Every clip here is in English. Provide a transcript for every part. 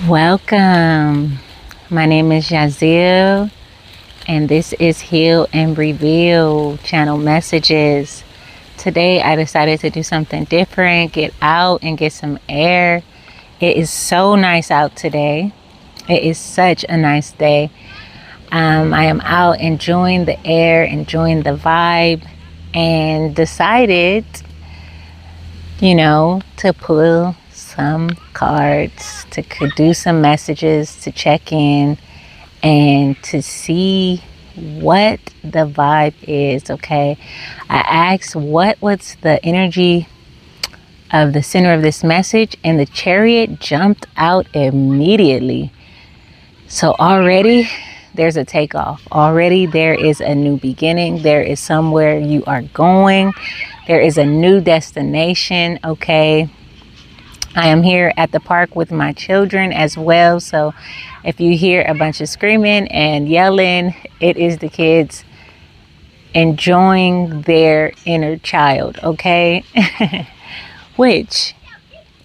Welcome. My name is Yazil, and this is Heal and Reveal channel messages. Today, I decided to do something different, get out and get some air. It is so nice out today. It is such a nice day. I am out enjoying the air, enjoying the vibe, and decided, to pull some cards, to do some messages, to check in, and to see what the vibe is. Okay, I asked what was the energy of the center of this message, and the Chariot jumped out immediately. So already there's a takeoff. Already there is a new beginning. There is somewhere you are going. There is a new destination. Okay, I am here at the park with my children as well. So if you hear a bunch of screaming and yelling, it is the kids enjoying their inner child. Okay, which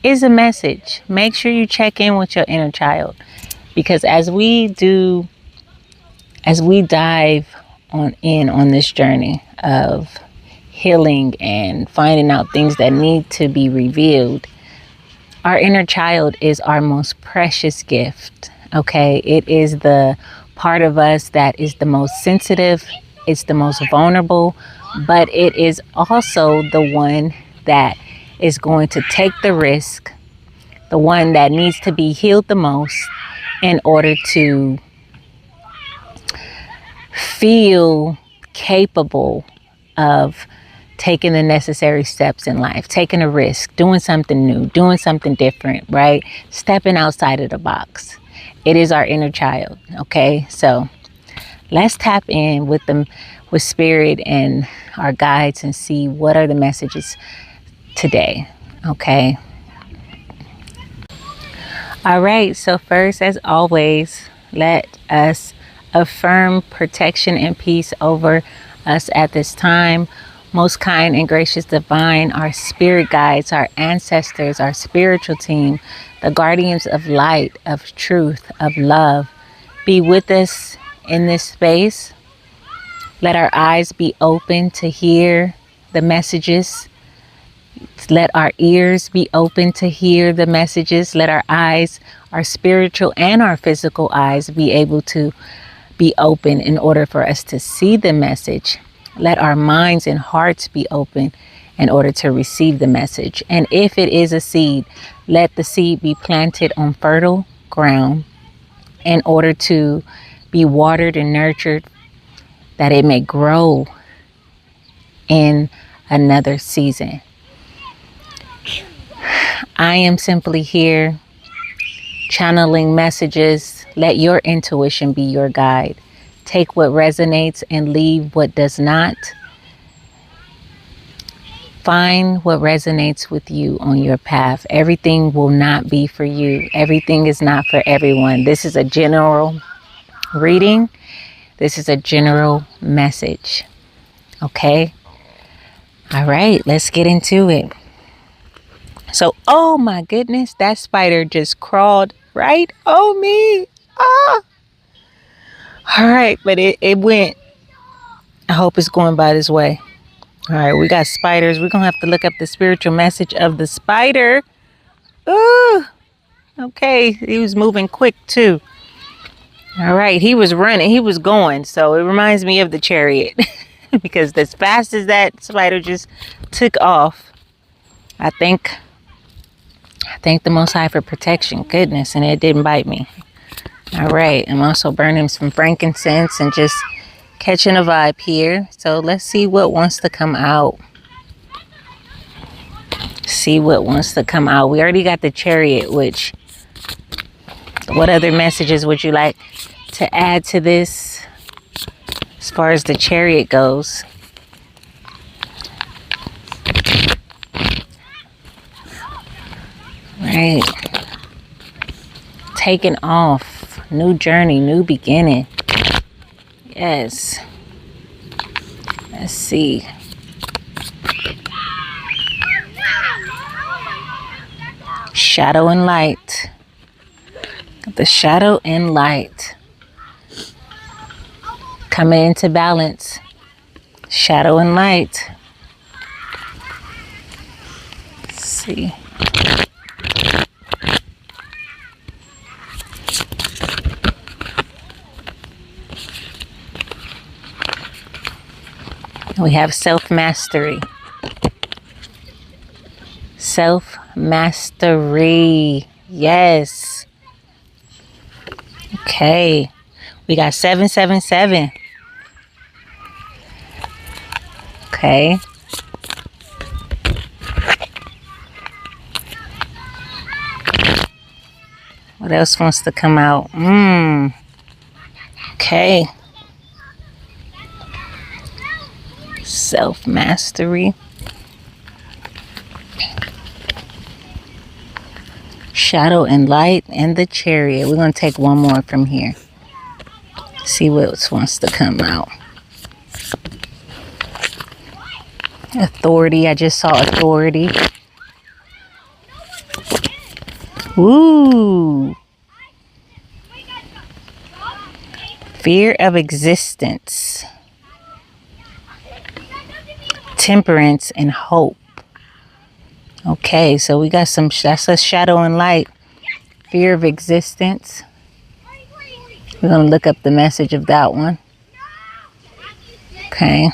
is a message. Make sure you check in with your inner child, because as we dive on this journey of healing and finding out things that need to be revealed, our inner child is our most precious gift. Okay, it is the part of us that is the most sensitive, it's the most vulnerable, but it is also the one that is going to take the risk, the one that needs to be healed the most in order to feel capable of taking the necessary steps in life, taking a risk, doing something new, doing something different, right? Stepping outside of the box. It is our inner child. Okay, so let's tap in with them, with spirit and our guides, and see what are the messages today. Okay. All right, so first, as always, let us affirm protection and peace over us at this time. Most kind and gracious divine, our spirit guides, our ancestors, our spiritual team, the guardians of light, of truth, of love, be with us in this space. Let our eyes be open to hear the messages. Let our ears be open to hear the messages. Let our eyes, our spiritual and our physical eyes, be able to be open in order for us to see the message. Let our minds and hearts be open in order to receive the message. And if it is a seed, let the seed be planted on fertile ground in order to be watered and nurtured, that it may grow in another season. I am simply here channeling messages. Let your intuition be your guide. Take what resonates and leave what does not. Find what resonates with you on your path. Everything will not be for you. Everything is not for everyone. This is a general reading. This is a general message. Okay? All right, let's get into it. So, oh my goodness, that spider just crawled right on me. Ah! All right, but it went. I hope it's going by this way. All right, we got spiders. We're going to have to look up the spiritual message of the spider. Ooh, okay, he was moving quick too. All right, he was running. He was going. So it reminds me of the Chariot because as fast as that spider just took off, I thank the Most High for protection. Goodness, and it didn't bite me. All right, I'm also burning some frankincense and just catching a vibe here. So let's see what wants to come out. See what wants to come out. We already got the Chariot, which, what other messages would you like to add to this as far as the Chariot goes? Right. Taking off. New journey, new beginning. Yes. Let's see. Shadow and light. The shadow and light. Coming into balance. Shadow and light. Let's see. We have self-mastery. Self-mastery. Yes. Okay. We got 777. Okay. What else wants to come out? Okay. Self-mastery. Shadow and light and the chariot. We're going to take one more from here. See what else wants to come out. Authority. I just saw authority. Ooh. Fear of existence. Temperance and hope. Okay, so we got some, that's a shadow and light. Fear of existence. We're going to look up the message of that one. Okay.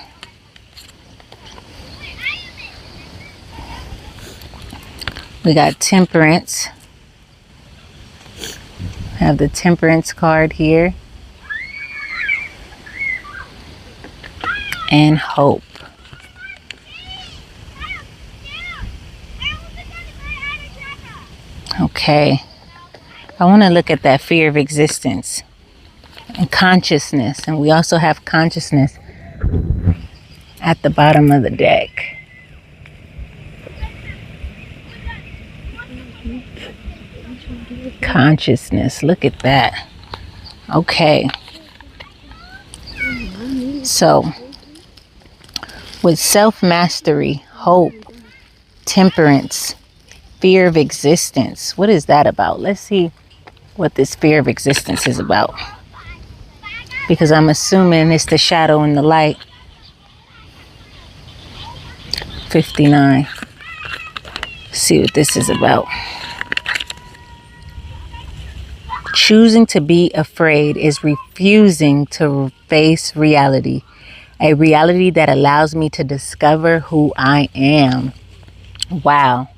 We got temperance. Have the temperance card here. And hope. Okay. I want to look at that fear of existence and consciousness. And we also have consciousness at the bottom of the deck. Consciousness. Look at that. Okay. So, with self-mastery, hope, temperance, fear of existence. What is that about? Let's see what this fear of existence is about. Because I'm assuming it's the shadow and the light. 59. See what this is about. Choosing to be afraid is refusing to face reality. A reality that allows me to discover who I am. Wow.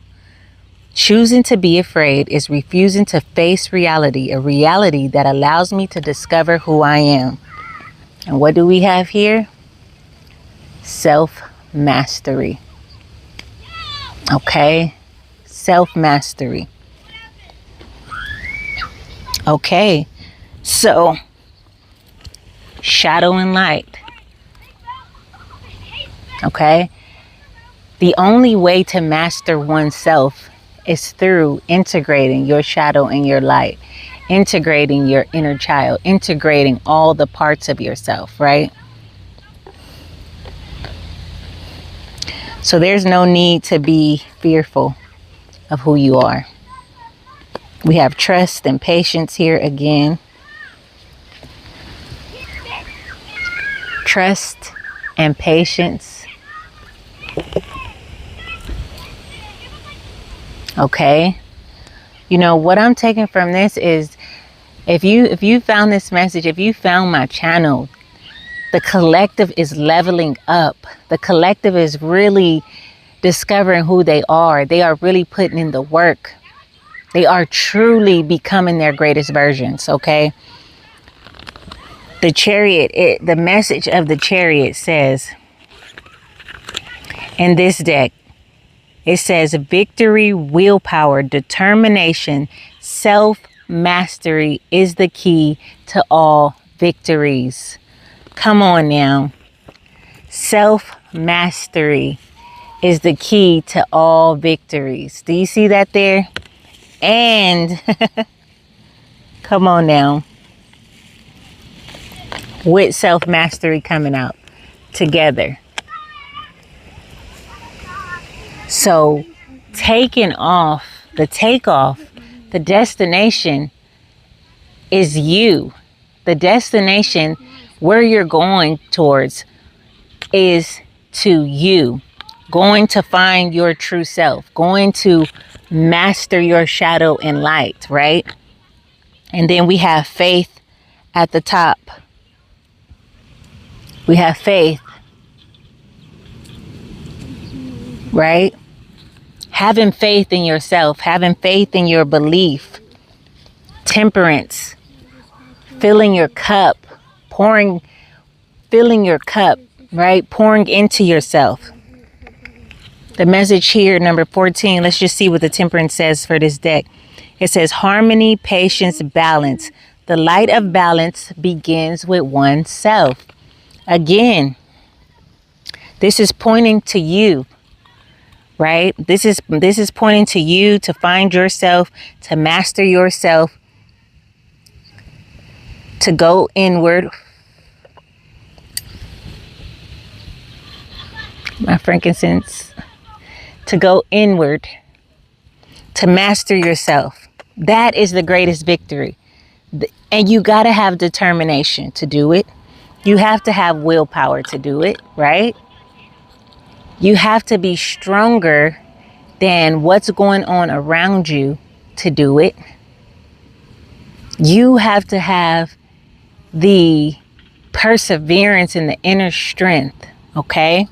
Choosing to be afraid is refusing to face reality, a reality that allows me to discover who I am. And what do we have here? Self-mastery. Okay? Self-mastery. Okay. So, shadow and light. Okay? The only way to master oneself is through integrating your shadow and your light, integrating your inner child, integrating all the parts of yourself, right? So there's no need to be fearful of who you are. We have trust and patience here again. Trust and patience. Okay. You know, what I'm taking from this is if you found this message, if you found my channel, the collective is leveling up. The collective is really discovering who they are. They are really putting in the work. They are truly becoming their greatest versions, okay? The chariot, the message of the chariot says in this deck, it says victory, willpower, determination, self-mastery is the key to all victories. Come on now. Self-mastery is the key to all victories. Do you see that there? And come on now. With self-mastery coming out together. So taking off, the takeoff, the destination is you. The destination where you're going towards is to you. Going to find your true self. Going to master your shadow and light, right? And then we have faith at the top. We have faith, right? Having faith in yourself, having faith in your belief. Temperance, filling your cup, filling your cup, right? Pouring into yourself. The message here, number 14, let's just see what the temperance says for this deck. It says harmony, patience, balance. The light of balance begins with oneself. Again, this is pointing to you, right? This is pointing to you to find yourself, to master yourself, to go inward. My frankincense. To go inward, to master yourself. That is the greatest victory. And you got to have determination to do it. You have to have willpower to do it, right? You have to be stronger than what's going on around you to do it. You have to have the perseverance and the inner strength, okay?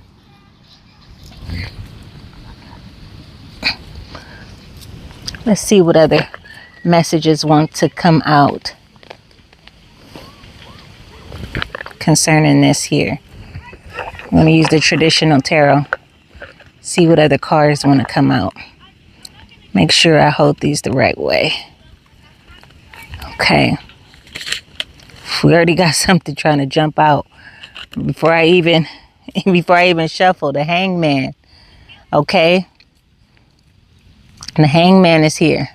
Let's see what other messages want to come out concerning this here. I'm going to use the traditional tarot. See what other cards want to come out. Make sure I hold these the right way. Okay. We already got something trying to jump out before I even shuffle. The Hangman. Okay. And the Hangman is here.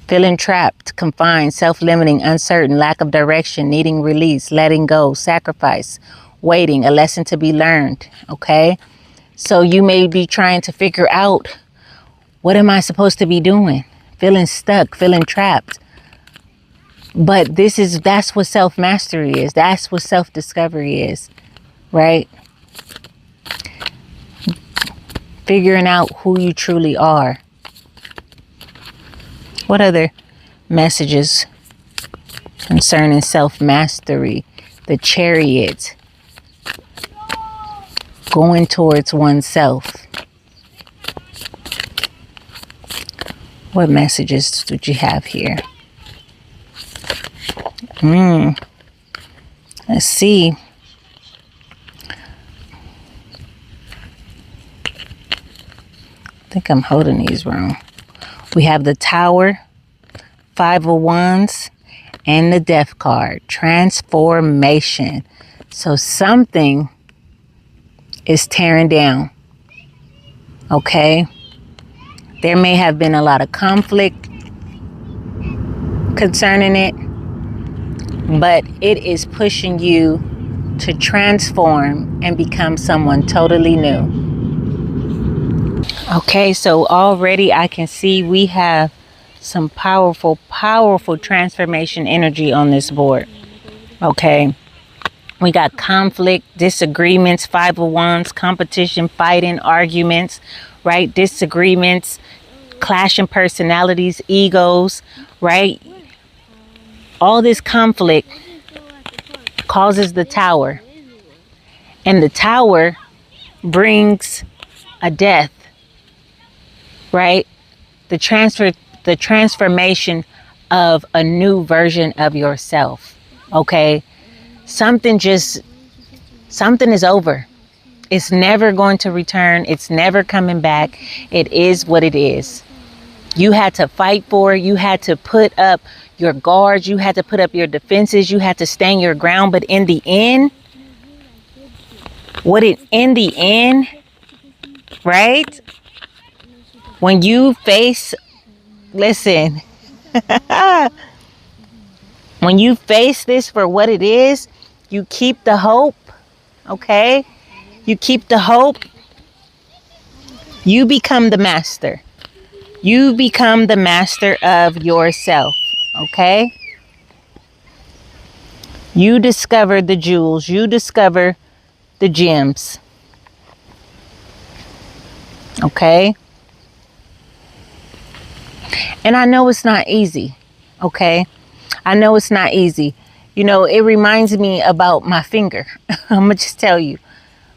Feeling trapped, confined, self-limiting, uncertain, lack of direction, needing release, letting go, sacrifice, waiting, a lesson to be learned. Okay. So you may be trying to figure out, what am I supposed to be doing? Feeling stuck, feeling trapped. But that's what self-mastery is. That's what self-discovery is, right? Figuring out who you truly are. What other messages concerning self-mastery? The Chariot. Going towards oneself. What messages did you have here? Let's see. I think I'm holding these wrong. We have the Tower, 5 of Wands, and the Death card. Transformation. So something is tearing down. Okay? There may have been a lot of conflict concerning it, but it is pushing you to transform and become someone totally new. Okay, so already I can see we have some powerful, powerful transformation energy on this board. Okay. We got conflict, disagreements, 5 of Wands, competition, fighting, arguments, right? Disagreements, clashing personalities, egos, right? All this conflict causes the Tower. And the Tower brings a death, right? The transformation of a new version of yourself. Okay? Something is over. It's never going to return. It's never coming back. It is what it is. You had to fight for it. You had to put up your guards. You had to put up your defenses. You had to stand your ground. But in the end, right? When you face, listen, when you face this for what it is, you keep the hope, okay? You keep the hope. You become the master. You become the master of yourself, okay? You discover the jewels. You discover the gems. Okay? And I know it's not easy. Okay? I know it's not easy. You know, it reminds me about my finger. I'm going to just tell you.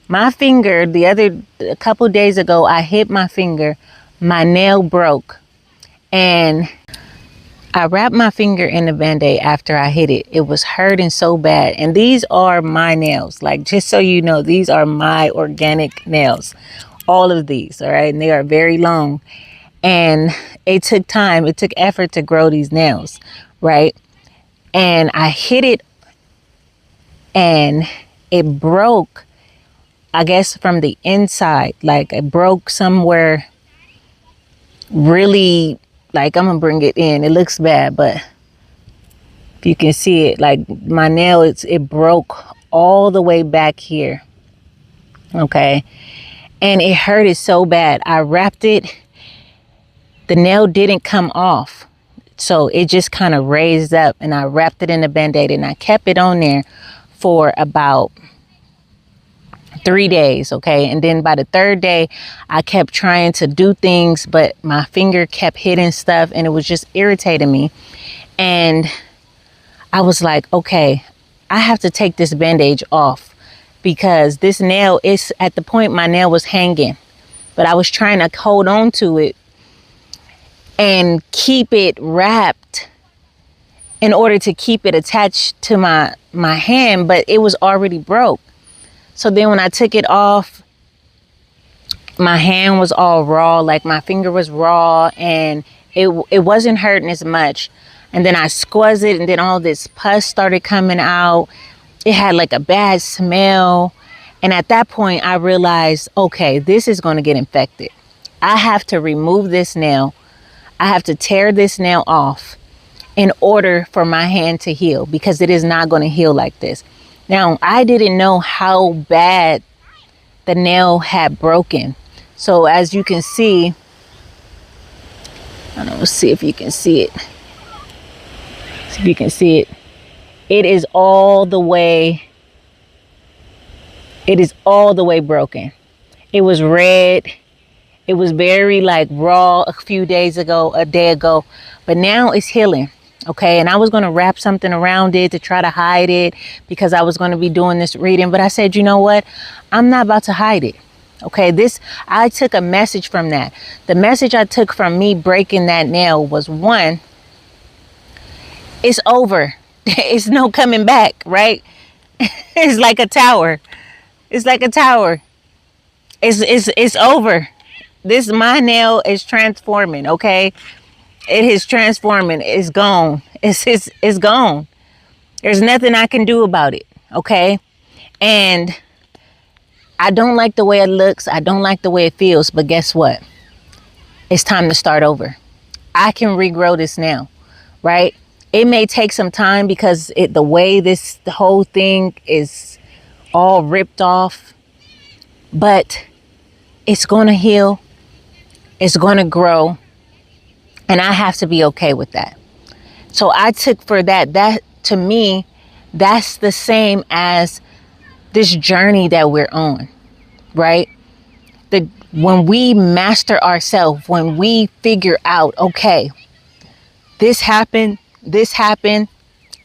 My finger, a couple days ago, I hit my finger. My nail broke. And I wrapped my finger in a Band-Aid after I hit it. It was hurting so bad. And these are my nails. Like, just so you know, these are my organic nails. All of these, all right? And they are very long. And it took time. It took effort to grow these nails, right? And I hit it and it broke, I guess, from the inside. Like, it broke somewhere really, like, I'm gonna bring it in. It looks bad, but if you can see it, like my nail, it broke all the way back here. Okay. And it hurted so bad. I wrapped it. The nail didn't come off. So it just kind of raised up, and I wrapped it in a Band-Aid and I kept it on there for about 3 days. Okay. And then by the third day, I kept trying to do things, but my finger kept hitting stuff and it was just irritating me. And I was like, okay, I have to take this bandage off, because this nail is at the point my nail was hanging, but I was trying to hold on to it and keep it wrapped in order to keep it attached to my hand, but it was already broke. So then when I took it off, my hand was all raw, like my finger was raw, and it wasn't hurting as much. And then I squeezed it, and then all this pus started coming out. It had like a bad smell. And at that point, I realized, okay, this is going to get infected. I have to remove this nail. I have to tear this nail off in order for my hand to heal, because it is not going to heal like this. Now, I didn't know how bad the nail had broken. So as you can see, I don't know, see if you can see it. See if you can see it. It is all the way broken. It was red. It was very like raw a day ago, but now it's healing. Okay. And I was going to wrap something around it to try to hide it, because I was going to be doing this reading, but I said, you know what? I'm not about to hide it. Okay. I took a message from that. The message I took from me breaking that nail was, one, it's over. It's no coming back, right? It's like a tower. It's like a tower. It's over. My nail is transforming, okay? It is transforming. It's gone. It's gone. There's nothing I can do about it, okay? And I don't like the way it looks. I don't like the way it feels, but guess what? It's time to start over. I can regrow this nail, right? It may take some time, because the way the whole thing is all ripped off, but it's going to heal. It's going to grow. And I have to be okay with that. So I took for that to me, that's the same as this journey that we're on, right? When we master ourselves, when we figure out, okay, this happened,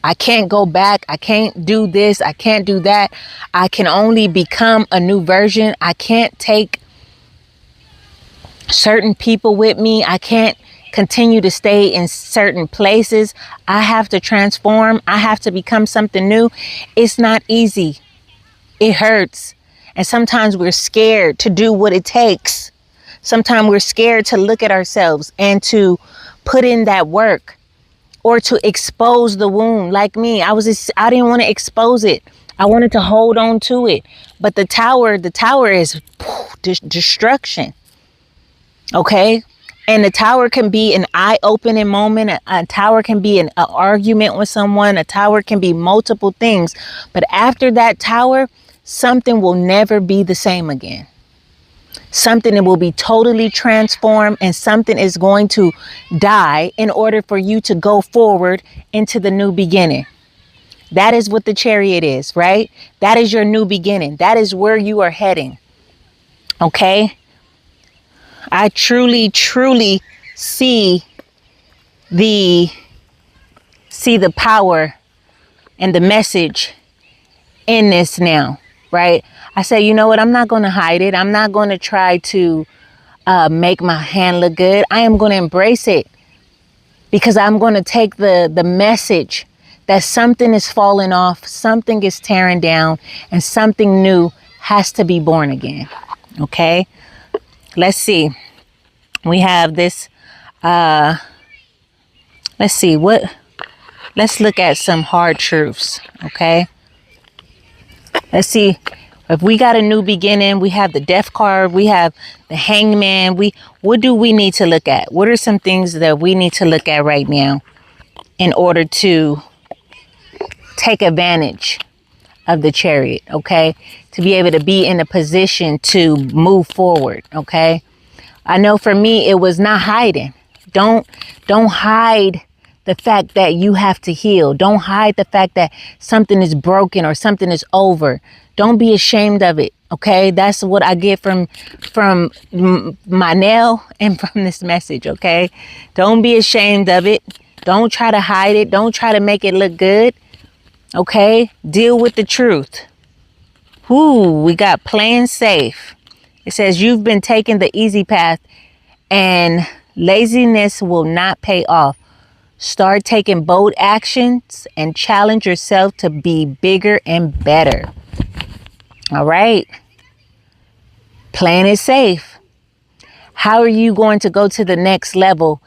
I can't go back. I can't do this. I can't do that. I can only become a new version. I can't take certain people with me. I can't continue to stay in certain places. I have to transform. I have to become something new. It's not easy. It hurts. And sometimes we're scared to do what it takes. Sometimes we're scared to look at ourselves and to put in that work, or to expose the wound. Like me, I didn't want to expose it. I wanted to hold on to it. But the tower is destruction. Okay. And the tower can be an eye-opening moment. A tower can be an argument with someone. A tower can be multiple things. But after that tower, something will never be the same again. Something that will be totally transformed, and something is going to die in order for you to go forward into the new beginning. That is what the chariot is, right? That is your new beginning. That is where you are heading. Okay? I truly, truly see the power and the message in this now, right? I say, you know what? I'm not going to hide it. I'm not going to try to make my hand look good. I am going to embrace it, because I'm going to take the message that something is falling off, something is tearing down, and something new has to be born again. Okay? Let's see. We have this, let's see, let's look at some hard truths. Okay? Let's see. If we got a new beginning, we have the death card, we have the hangman. What do we need to look at? What are some things that we need to look at right now in order to take advantage of the chariot, okay? To be able to be in a position to move forward, okay? I know for me, it was not hiding. Don't hide the fact that you have to heal. Don't hide the fact that something is broken or something is over. Don't be ashamed of it. Okay. That's what I get from my nail and from this message. Okay. Don't be ashamed of it. Don't try to hide it. Don't try to make it look good. Okay. Deal with the truth. Ooh, we got playing safe. It says you've been taking the easy path and laziness will not pay off. Start taking bold actions and challenge yourself to be bigger and better. All right. Playing it safe. How are you going to go to the next level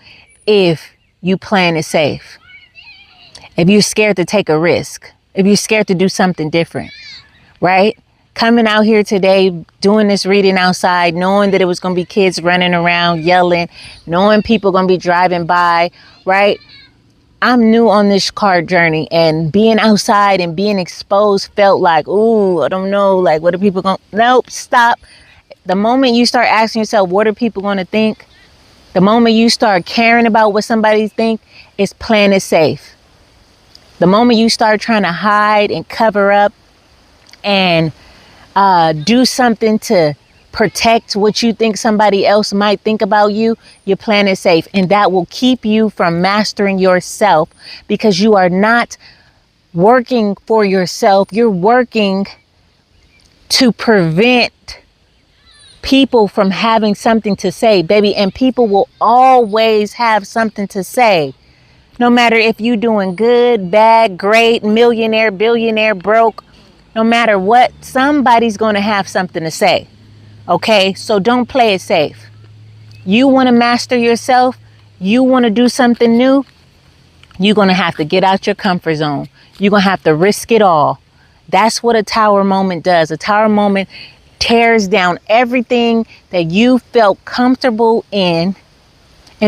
if you playing it safe? If you're scared to take a risk, if you're scared to do something different, right? Coming out here today, doing this reading outside, knowing that it was going to be kids running around, yelling, knowing people going to be driving by, right? I'm new on this card journey, and being outside and being exposed felt like, ooh, I don't know, like, what are people going to, nope, stop. The moment you start asking yourself, what are people going to think? The moment you start caring about what somebody think, it's playing it safe. The moment you start trying to hide and cover up and do something to protect what you think somebody else might think about you, you're playing it safe. And that will keep you from mastering yourself, because you are not working for yourself. You're working to prevent people from having something to say, baby. And people will always have something to say. No matter if you're doing good, bad, great, millionaire, billionaire, broke, no matter what, somebody's going to have something to say. Okay, so don't play it safe. You want to master yourself. You want to do something new. You're going to have to get out your comfort zone. You're going to have to risk it all. That's what a tower moment does. A tower moment tears down everything that you felt comfortable in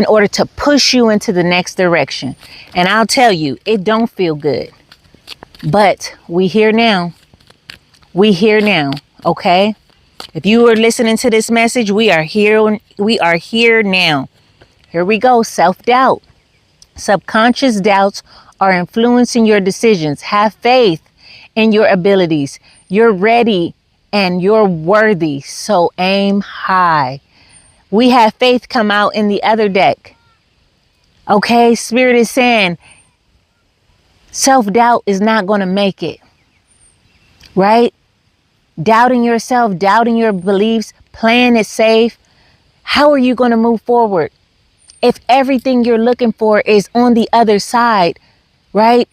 order to push you into the next direction. And I'll tell you, it don't feel good. But we here now. We here now. Okay? If you are listening to this message, we are here. We are here now. Here we go. Self-doubt. Subconscious doubts are influencing your decisions. Have faith in your abilities. You're ready and you're worthy. So aim high. We have faith come out in the other deck. Okay, Spirit is saying self-doubt is not going to make it. Right? Doubting yourself, doubting your beliefs, playing it safe. How are you going to move forward if everything you're looking for is on the other side, right,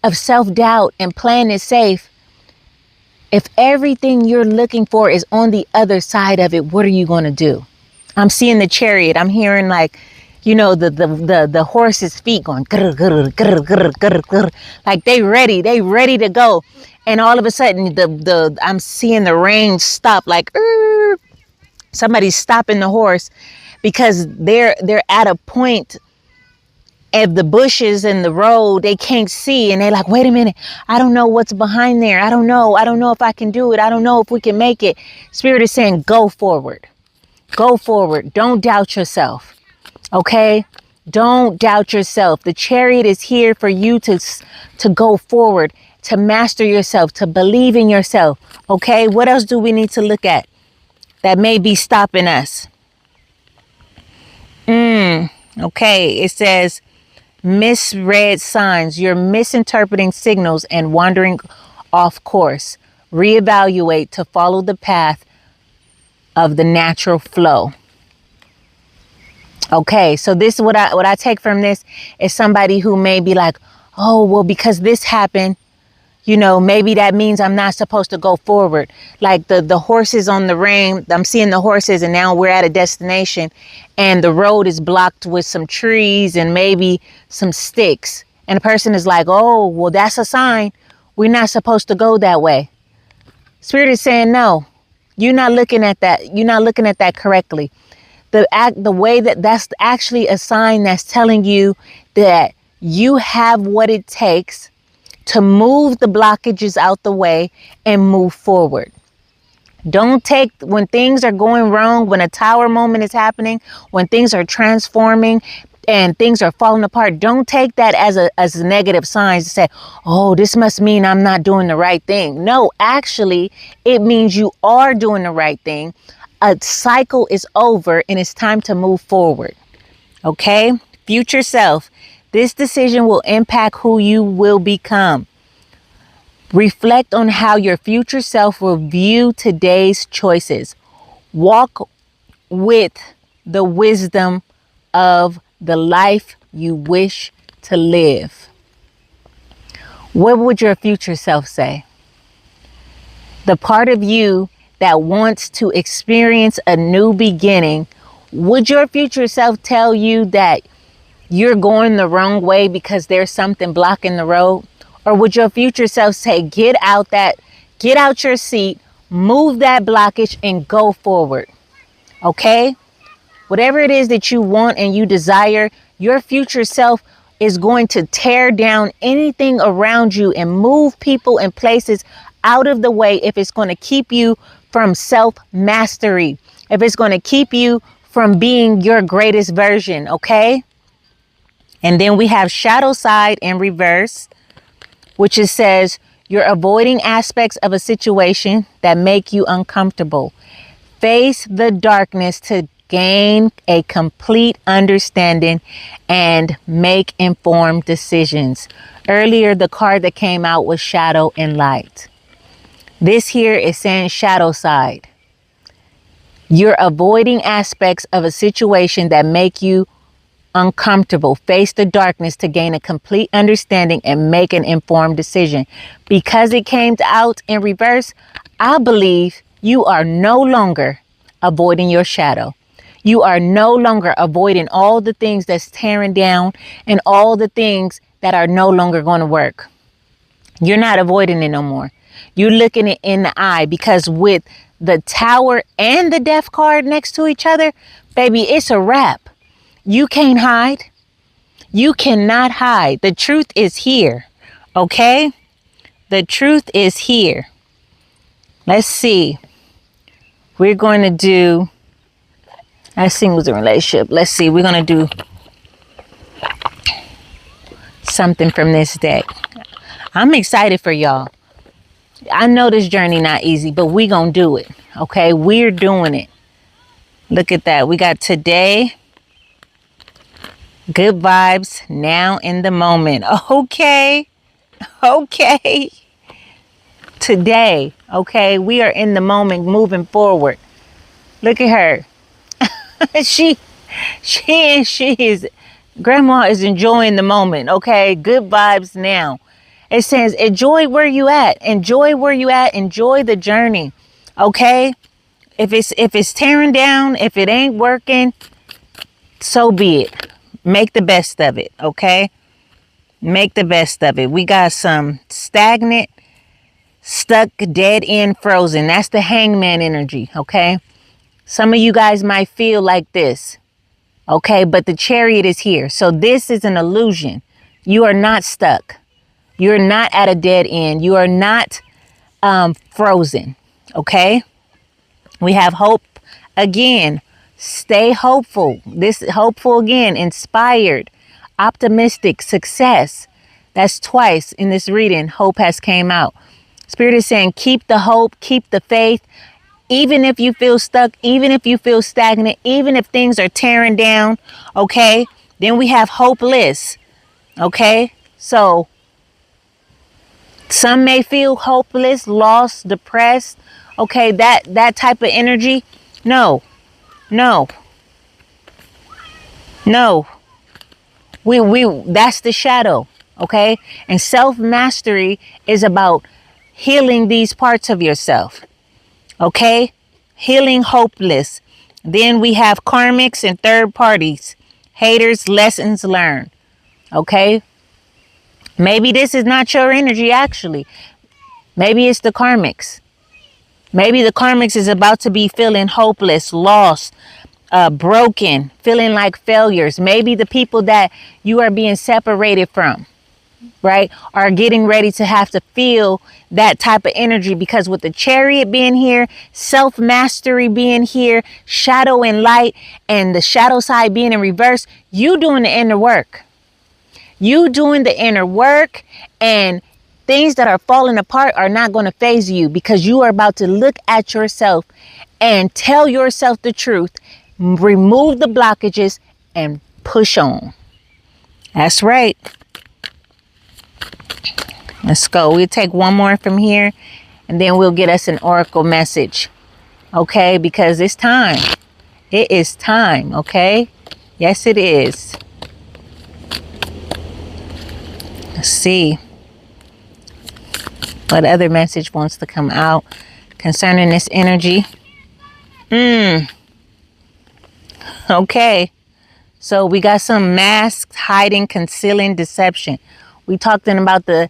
of self-doubt and playing it safe? If everything you're looking for is on the other side of it, what are you going to do? I'm seeing the chariot. I'm hearing, like, you know, the horse's feet going grr, grr, grr, grr, grr, grr, like they ready to go. And all of a sudden, I'm seeing the rain stop, like somebody's stopping the horse, because they're at a point of the bushes and the road they can't see, and they're like, wait a minute, I don't know what's behind there. I don't know if I can do it. I don't know if we can make it. Spirit is saying, go forward. Go forward. Don't doubt yourself. Okay? Don't doubt yourself. The chariot is here for you to go forward to master yourself, to believe in yourself. Okay, what else do we need to look at that may be stopping us? Okay, it says misread signs. You're misinterpreting signals and wandering off course. Reevaluate to follow the path of the natural flow. Okay, so this is what I take from this is somebody who may be like, oh, well, because this happened, you know, maybe that means I'm not supposed to go forward. Like the horses on the rain, I'm seeing the horses and now we're at a destination and the road is blocked with some trees and maybe some sticks. And the person is like, oh, well, that's a sign. We're not supposed to go that way. Spirit is saying, no, you're not looking at that. You're not looking at that correctly. The way that's actually a sign that's telling you that you have what it takes to move the blockages out the way and move forward. Don't take, when things are going wrong, when a tower moment is happening, when things are transforming and things are falling apart, don't take that as a negative signs to say, oh, this must mean I'm not doing the right thing. No, actually, it means you are doing the right thing. A cycle is over and it's time to move forward. Okay? Future self. This decision will impact who you will become. Reflect on how your future self will view today's choices. Walk with the wisdom of the life you wish to live. What would your future self say? The part of you that wants to experience a new beginning, would your future self tell you that you're going the wrong way because there's something blocking the road? Or would your future self say, get out your seat, move that blockage and go forward? Okay? Whatever it is that you want and you desire, your future self is going to tear down anything around you and move people and places out of the way if it's going to keep you from self-mastery, if it's going to keep you from being your greatest version, okay? And then we have shadow side in reverse, which it says you're avoiding aspects of a situation that make you uncomfortable. Face the darkness to gain a complete understanding and make informed decisions. Earlier, the card that came out was shadow and light. This here is saying shadow side. You're avoiding aspects of a situation that make you uncomfortable. Face the darkness to gain a complete understanding and make an informed decision. Because it came out in reverse, I believe you are no longer avoiding your shadow. You are no longer avoiding all the things that's tearing down and all the things that are no longer going to work. You're not avoiding it no more. You're looking it in the eye, because with the tower and the death card next to each other, baby, it's a wrap. You can't hide. You cannot hide. The truth is here. Okay? The truth is here. Let's see. We're going to do, let's see who's in a relationship. Let's see. We're going to do something from this deck. I'm excited for y'all. I know this journey not easy, but we going to do it. Okay? We're doing it. Look at that. We got today. Good vibes now in the moment. Okay. Okay. Today. Okay. We are in the moment moving forward. Look at her. She is, grandma is enjoying the moment. Okay. Good vibes now. It says, enjoy where you at. Enjoy where you at. Enjoy the journey. Okay. If it's tearing down, if it ain't working, so be it. Make the best of it, okay? Make the best of it. We got some stagnant, stuck, dead end, frozen. That's the hangman energy, okay? Some of you guys might feel like this, okay? But the chariot is here. So this is an illusion. You are not stuck. You're not at a dead end. You are not frozen, okay? We have hope again. Stay hopeful. This hopeful again, inspired, optimistic, success. That's twice in this reading. Hope has came out. Spirit is saying, keep the hope, keep the faith. Even if you feel stuck, even if you feel stagnant, even if things are tearing down. Okay. Then we have hopeless. Okay. So some may feel hopeless, lost, depressed. Okay. That type of energy. No. That's the shadow. Okay. And self-mastery is about healing these parts of yourself. Okay. Healing hopeless. Then we have karmics and third parties. Haters, lessons learned. Okay. Maybe this is not your energy actually. Maybe it's the karmics. Maybe the karmics is about to be feeling hopeless, lost, broken, feeling like failures. Maybe the people that you are being separated from, right, are getting ready to have to feel that type of energy, because with the Chariot being here, self-mastery being here, shadow and light, and the shadow side being in reverse, you doing the inner work. You doing the inner work, and things that are falling apart are not going to faze you, because you are about to look at yourself and tell yourself the truth, remove the blockages, and push on. That's right. Let's go. We'll take one more from here, and then we'll get us an oracle message. Okay, because it's time. It is time. Okay. Yes, it is. Let's see what other message wants to come out concerning this energy. Okay. So we got some masks, hiding, concealing, deception. We talked about the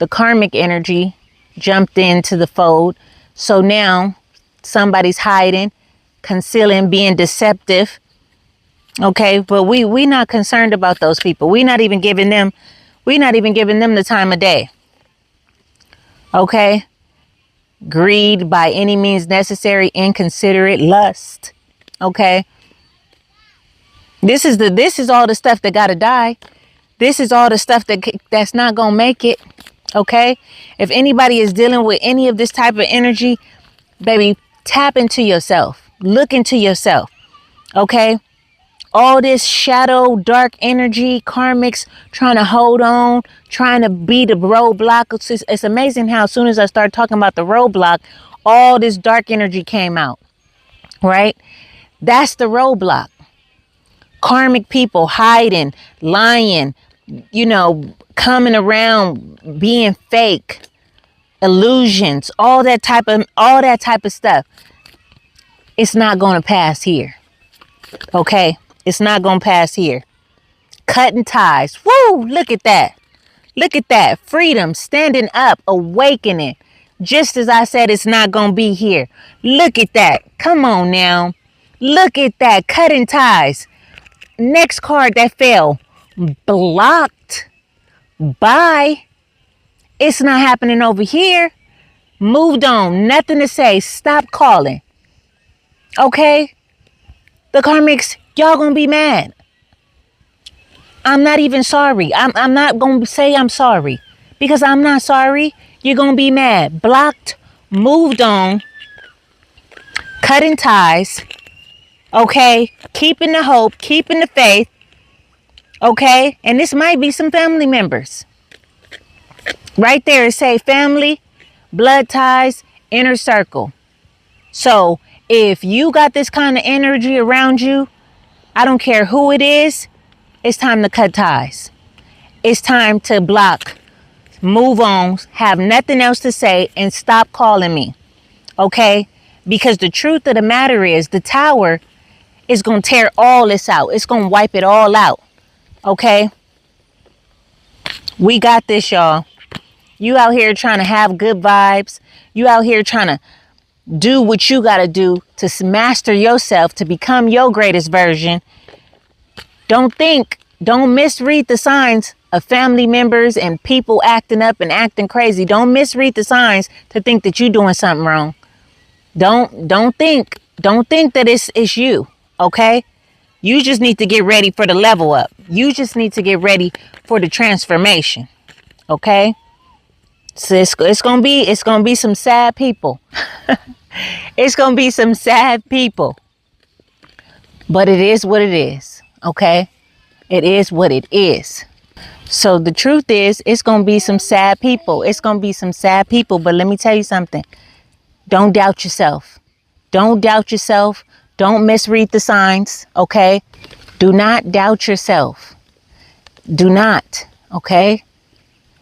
karmic energy jumped into the fold. So now somebody's hiding, concealing, being deceptive. Okay. But we not concerned about those people. We're not even giving them the time of day. Okay. Greed, by any means necessary, inconsiderate, lust. Okay. This is all the stuff that gotta die. This is all the stuff that's not gonna make it. Okay. If anybody is dealing with any of this type of energy, baby, tap into yourself. Look into yourself. Okay. All this shadow, dark energy, karmics trying to hold on, trying to be the roadblock. It's amazing how as soon as I start talking about the roadblock, all this dark energy came out. Right? That's the roadblock. Karmic people hiding, lying, coming around, being fake, illusions, all that type of stuff. It's not going to pass here. Okay. It's not going to pass here. Cutting ties. Woo! Look at that. Look at that. Freedom. Standing up. Awakening. Just as I said, it's not going to be here. Look at that. Come on now. Look at that. Cutting ties. Next card that fell. Blocked. Bye. It's not happening over here. Moved on. Nothing to say. Stop calling. Okay? The karmics, y'all gonna be mad. I'm not even sorry. I'm not gonna say I'm sorry, because I'm not sorry. You're gonna be mad. Blocked, moved on, cutting ties. Okay, keeping the hope, keeping the faith. Okay, and this might be some family members. Right there, it say family, blood ties, inner circle. So if you got this kind of energy around you, I don't care who it is, it's time to cut ties. It's time to block, move on, have nothing else to say, and stop calling me. Okay? Because the truth of the matter is, the tower is going to tear all this out. It's going to wipe it all out. Okay? We got this, y'all. You out here trying to have good vibes. You out here trying to do what you got to do to master yourself, to become your greatest version. Don't misread the signs of family members and people acting up and acting crazy. Don't misread the signs to think that you're doing something wrong. Don't think that it's you. Okay? You just need to get ready for the level up. You just need to get ready for the transformation. Okay? So it's gonna be some sad people. It's gonna be some sad people. But it is what it is. Okay? It is what it is. So the truth is, it's gonna be some sad people. It's gonna be some sad people. But let me tell you something. Don't doubt yourself. Don't doubt yourself. Don't misread the signs. Okay? Do not doubt yourself. Do not. Okay?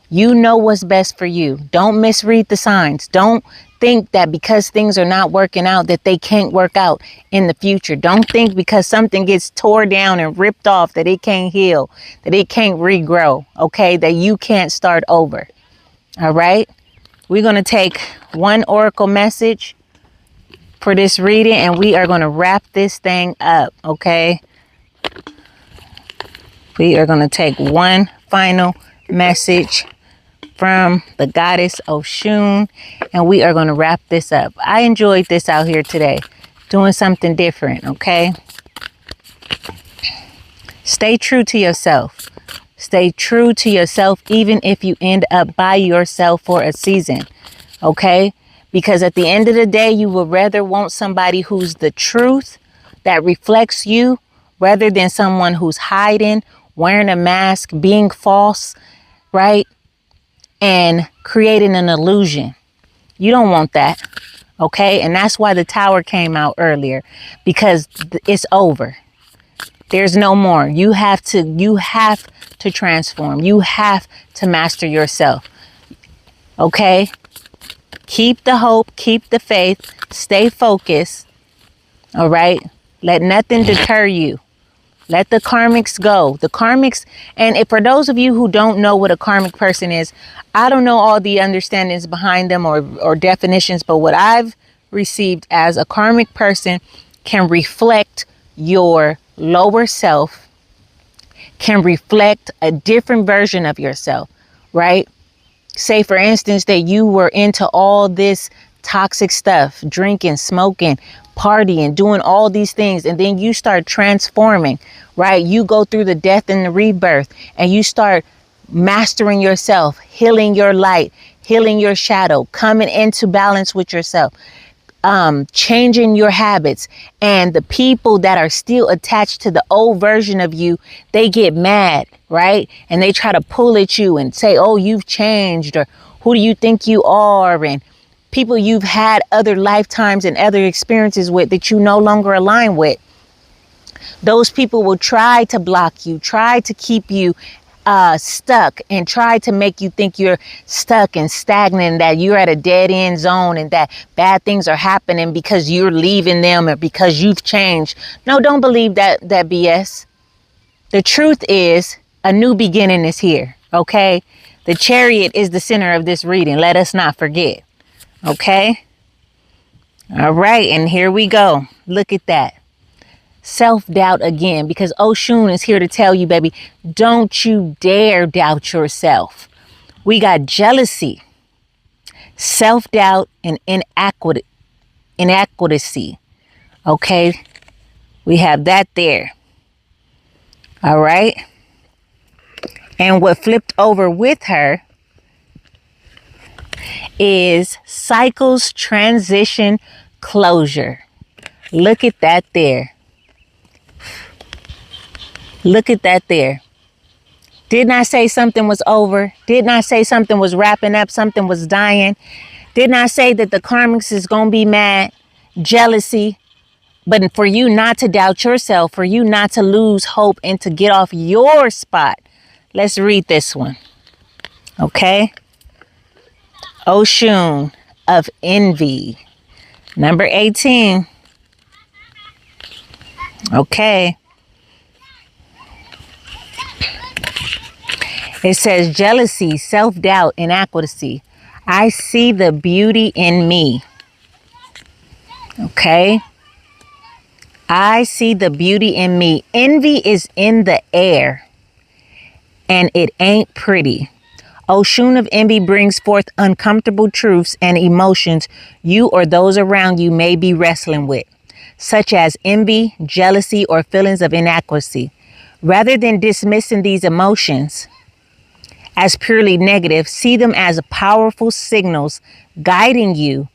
You know what's best for you. Don't misread the signs. Don't think that because things are not working out that they can't work out in the future. Don't think because something gets tore down and ripped off that it can't heal, that it can't regrow, okay? That you can't start over. All right? We're going to take one oracle message for this reading and we are going to wrap this thing up, okay? We are going to take one final message from the goddess Oshun, and we are going to wrap this up. I enjoyed this out here today, doing something different, okay? Stay true to yourself. Stay true to yourself, even if you end up by yourself for a season, okay? Because at the end of the day, you would rather want somebody who's the truth, that reflects you, rather than someone who's hiding, wearing a mask, being false, right? And creating an illusion. You don't want that. Okay? And that's why the tower came out earlier, because it's over. There's no more. You have to transform. You have to master yourself. Okay? Keep the hope, keep the faith, stay focused. All right? Let nothing deter you. Let the karmics go. The karmics, and if for those of you who don't know what a karmic person is, I don't know all the understandings behind them or definitions, but what I've received as a karmic person can reflect your lower self, can reflect a different version of yourself, right? Say, for instance, that you were into all this toxic stuff, drinking, smoking, partying, doing all these things, and then you start transforming, right? You go through the death and the rebirth, and you start mastering yourself, healing your light, healing your shadow, coming into balance with yourself, changing your habits. And the people that are still attached to the old version of you, they get mad, right? And they try to pull at you and say, oh, you've changed, or who do you think you are? And people you've had other lifetimes and other experiences with that you no longer align with. Those people will try to block you, try to keep you stuck, and try to make you think you're stuck and stagnant, that you're at a dead end zone and that bad things are happening because you're leaving them or because you've changed. No, don't believe that BS. The truth is, a new beginning is here, okay? The Chariot is the center of this reading. Let us not forget. Okay. All right. And here we go. Look at that. Self-doubt again, because Oshun is here to tell you, baby, don't you dare doubt yourself. We got jealousy, self-doubt, and inadequacy. Okay. We have that there. All right. And what flipped over with her is cycles, transition, closure. Look at that there. Look at that there. Didn't I say something was over? Didn't I say something was wrapping up? Something was dying? Didn't I say that the karmics is going to be mad? Jealousy. But for you not to doubt yourself, for you not to lose hope and to get off your spot. Let's read this one. Okay. Oshun of envy. Number 18. Okay. It says jealousy, self-doubt, inadequacy. I see the beauty in me. Okay. I see the beauty in me. Envy is in the air and it ain't pretty. Oshun of envy brings forth uncomfortable truths and emotions you or those around you may be wrestling with. such as envy, jealousy, or feelings of inadequacy. Rather than dismissing these emotions as purely negative, see them as powerful signals guiding you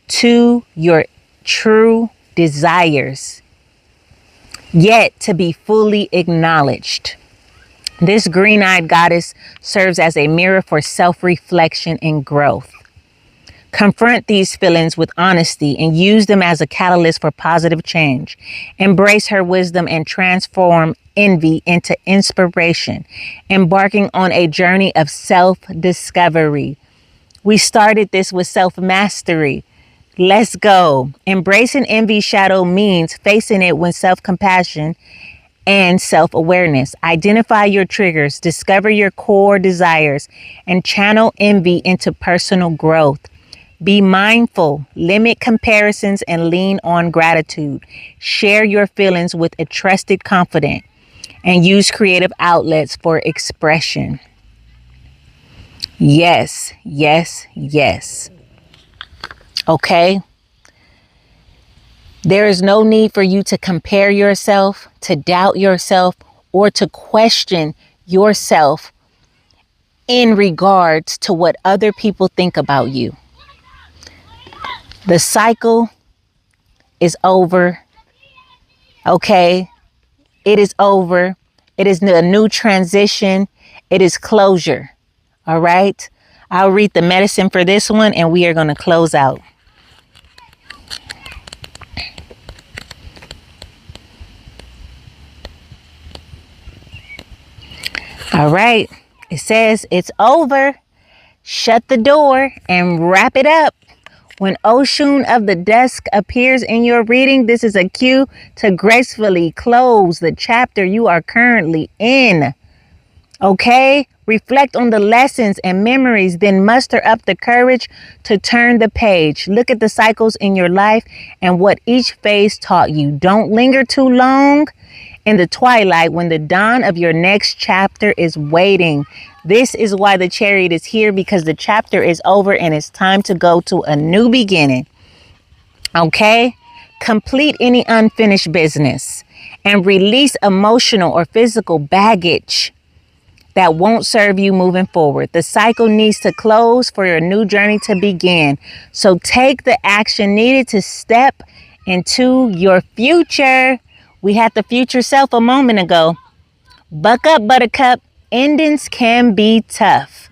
to your true desires, yet to be fully acknowledged. This green-eyed goddess serves as a mirror for self-reflection and growth. Confront these feelings with honesty and use them as a catalyst for positive change. Embrace her wisdom and transform envy into inspiration, embarking on a journey of self-discovery. We started this with self-mastery. Let's go. Embracing envy's shadow means facing it with self-compassion and self-awareness. Identify your triggers, discover your core desires, and channel envy into personal growth. Be mindful, limit comparisons, and lean on gratitude. Share your feelings with a trusted confidant and use creative outlets for expression. Yes, yes, yes. Okay? There is no need for you to compare yourself, to doubt yourself, or to question yourself in regards to what other people think about you. The cycle is over. Okay? It is over. It is a new transition. It is closure. All right? I'll read the medicine for this one and we are going to close out. All right. It says it's over. Shut the door and wrap it up. When Oshun of the desk appears in your reading, this is a cue to gracefully close the chapter you are currently in. Okay? Reflect on the lessons and memories, then muster up the courage to turn the page. Look at the cycles in your life and what each phase taught you. Don't linger too long in the twilight when the dawn of your next chapter is waiting. This is why the Chariot is here, because the chapter is over and it's time to go to a new beginning. Okay? Complete any unfinished business and release emotional or physical baggage that won't serve you moving forward. The cycle needs to close for your new journey to begin. So take the action needed to step into your future. We had the future self a moment ago. Buck up, buttercup. Endings can be tough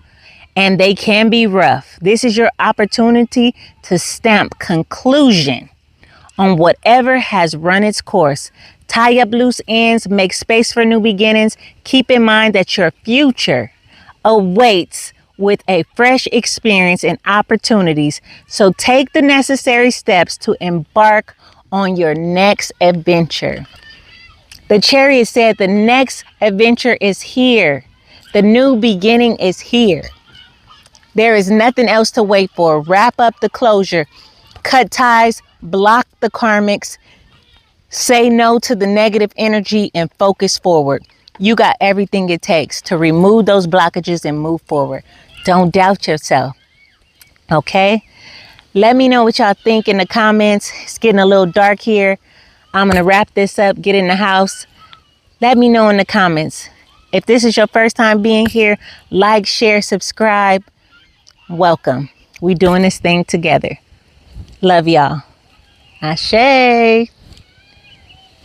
and they can be rough. This is your opportunity to stamp conclusion on whatever has run its course. Tie up loose ends, make space for new beginnings. Keep in mind that your future awaits with a fresh experience and opportunities. So take the necessary steps to embark on your next adventure. The Chariot said the next adventure is here. The new beginning is here. There is nothing else to wait for. Wrap up the closure. Cut ties. Block the karmics. Say no to the negative energy and focus forward. You got everything it takes to remove those blockages and move forward. Don't doubt yourself. Okay? Let me know what y'all think in the comments. It's getting a little dark here. I'm going to wrap this up, get in the house. Let me know in the comments. If this is your first time being here, like, share, subscribe. Welcome. We doing this thing together. Love y'all. Ashe.